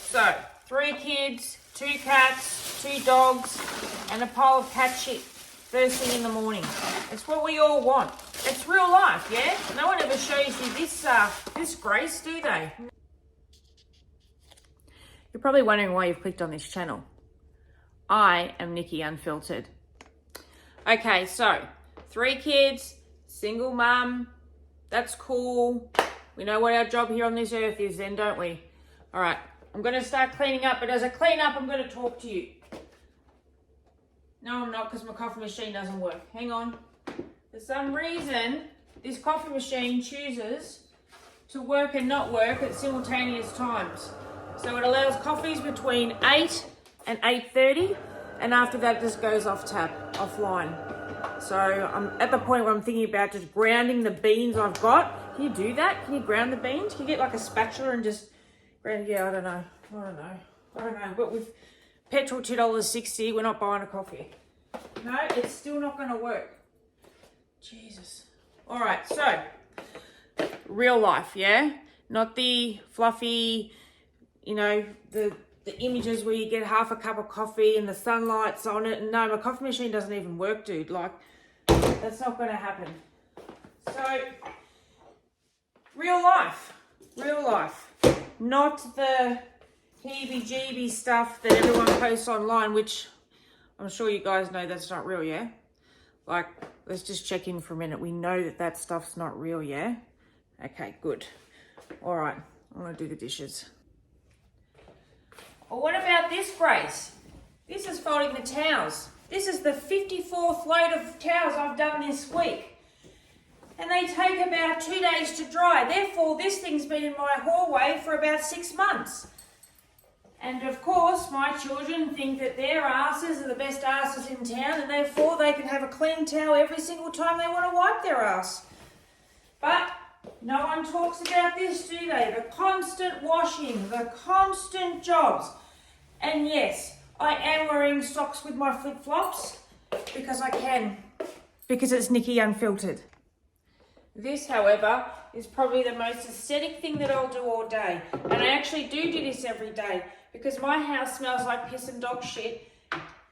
So, 3 kids, 2 cats, 2 dogs, and a pile of cat shit first thing in the morning. It's what we all want. It's real life, yeah? No one ever shows you this grace, do they? You're probably wondering why you've clicked on this channel. I am Nikki Unfiltered. Okay, so 3 kids, single mum, that's cool. We know what our job here on this earth is then, don't we? All right, I'm gonna start cleaning up, but as I clean up, I'm gonna talk to you. No, I'm not, because my coffee machine doesn't work. Hang on. For some reason, this coffee machine chooses to work and not work at simultaneous times. So it allows coffees between 8 and 8:30, and after that it just goes off tap, offline. So I'm at the point where I'm thinking about just grounding the beans I've got. Can you do that? Can you ground the beans? Can you get like a spatula and just ground? Yeah, I don't know. But with petrol $2.60, we're not buying a coffee. No, it's still not going to work. Jesus. All right, so real life, yeah? Not the fluffy, you know, the images where you get half a cup of coffee and the sunlight's on it. No, my coffee machine doesn't even work, dude. Like, that's not going to happen. So, real life. Not the heebie-jeebie stuff that everyone posts online, which I'm sure you guys know that's not real, yeah? Like, let's just check in for a minute. We know that that stuff's not real, yeah? Okay, good. All right, I'm going to do the dishes. Well, what about this, Grace? This is folding the towels. This is the 54th load of towels I've done this week. And they take about 2 days to dry. Therefore, this thing's been in my hallway for about 6 months. And of course, my children think that their asses are the best asses in town, and therefore they can have a clean towel every single time they want to wipe their ass. But no one talks about this, do they? The constant washing, the constant jobs. And yes, I am wearing socks with my flip-flops because I can, because it's Nikki Unfiltered. This, however, is probably the most aesthetic thing that I'll do all day. And I actually do this every day because my house smells like piss and dog shit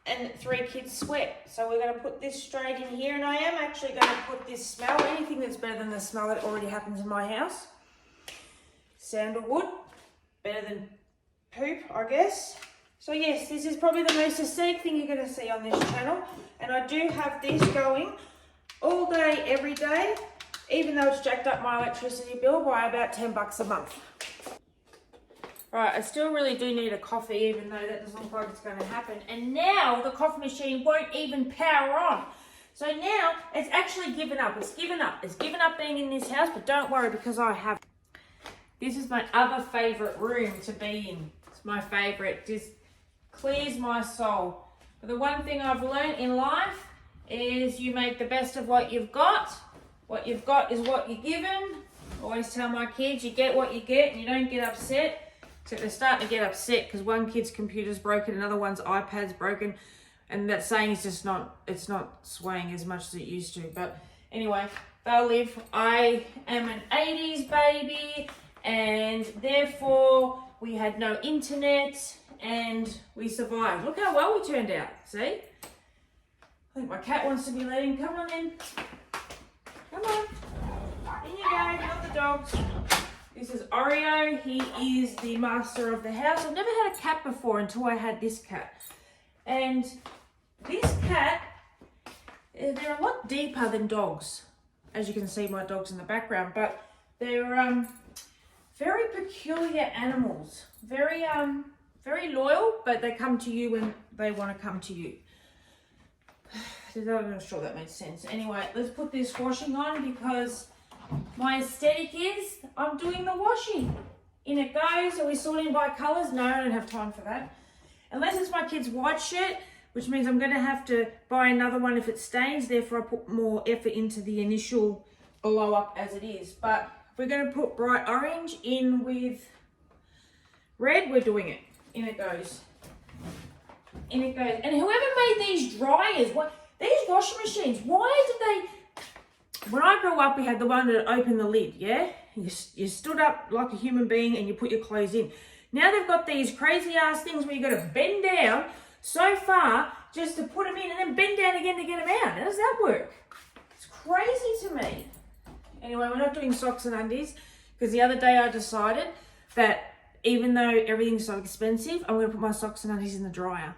and 3 kids sweat. So we're going to put this straight in here, and I am actually going to put this smell, anything that's better than the smell that already happens in my house. Sandalwood, better than poop, I guess. So yes, this is probably the most aesthetic thing you're going to see on this channel. And I do have this going all day, every day, even though it's jacked up my electricity bill by about $10 a month. Right, I still really do need a coffee, even though that doesn't look like it's going to happen. And now the coffee machine won't even power on. So now it's actually given up. It's given up. It's given up being in this house, but don't worry because I have. This is my other favourite room to be in. It's my favourite. Just clears my soul. But the one thing I've learned in life is you make the best of what you've got. What you've got is what you're given. I always tell my kids, you get what you get and you don't get upset. Except they're starting to get upset because one kid's computer's broken, another one's iPad's broken, and that saying is just not, it's not swaying as much as it used to. But anyway, they'll live. I am an 80s baby, and therefore we had no internet and we survived. Look how well we turned out, see? I think my cat wants to be let in. Come on in. Come on. In you go, not the dogs. This is Oreo. He is the master of the house. I've never had a cat before until I had this cat. And this cat, they're a lot deeper than dogs. As you can see, my dog's in the background. But they're very peculiar animals. Very loyal, but they come to you when they want to come to you. I'm not sure that made sense. Anyway, let's put this washing on because my aesthetic is I'm doing the washing. In it goes. Are we sorting by colours? No, I don't have time for that. Unless it's my kid's white shirt, which means I'm going to have to buy another one if it stains. Therefore, I put more effort into the initial blow up as it is. But if we're going to put bright orange in with red, we're doing it. In it goes. In it goes. And whoever made these dryers, these washing machines, why did they... When I grew up, we had the one that opened the lid, yeah? You stood up like a human being and you put your clothes in. Now they've got these crazy ass things where you've got to bend down so far just to put them in and then bend down again to get them out. How does that work? It's crazy to me. Anyway, we're not doing socks and undies because the other day I decided that even though everything's so expensive, I'm going to put my socks and undies in the dryer.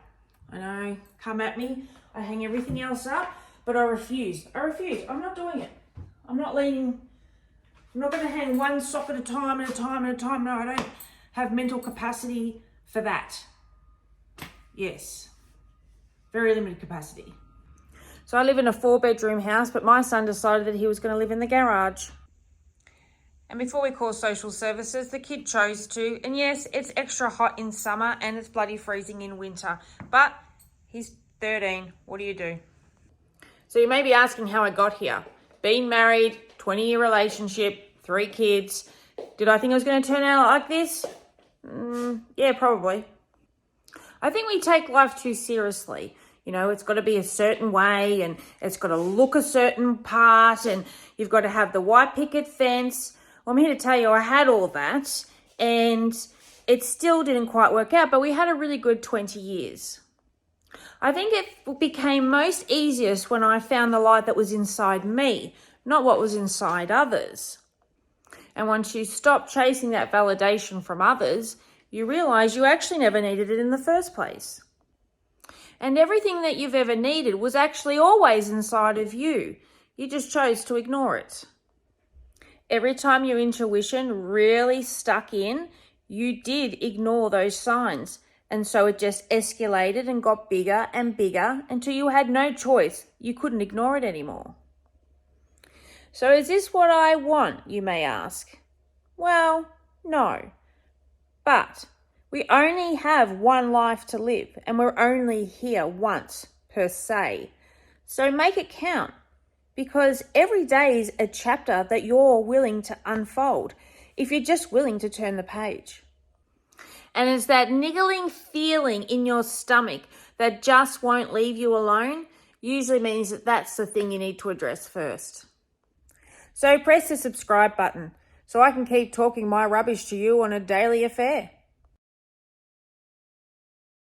I know, come at me. I hang everything else up, but I refuse. I'm not doing it. I'm not going to hang one sock at a time. No, I don't have mental capacity for that. Yes. Very limited capacity. So I live in a 4-bedroom house, but my son decided that he was going to live in the garage. And before we call social services, the kid chose to. And yes, it's extra hot in summer and it's bloody freezing in winter. But he's 13. What do you do? So you may be asking how I got here. Been married, 20-year relationship, 3 kids. Did I think it was going to turn out like this? Yeah, probably. I think we take life too seriously. You know, it's got to be a certain way and it's got to look a certain part and you've got to have the white picket fence. Well, I'm here to tell you I had all that and it still didn't quite work out, but we had a really good 20 years. I think it became most easiest when I found the light that was inside me, not what was inside others. And once you stop chasing that validation from others, you realize you actually never needed it in the first place. And everything that you've ever needed was actually always inside of you. You just chose to ignore it. Every time your intuition really stuck in, you did ignore those signs. And so it just escalated and got bigger and bigger until you had no choice. You couldn't ignore it anymore. So is this what I want, you may ask? Well, no. But we only have one life to live and we're only here once per se. So make it count because every day is a chapter that you're willing to unfold if you're just willing to turn the page. And it's that niggling feeling in your stomach that just won't leave you alone usually means that that's the thing you need to address first. So press the subscribe button so I can keep talking my rubbish to you on a daily affair.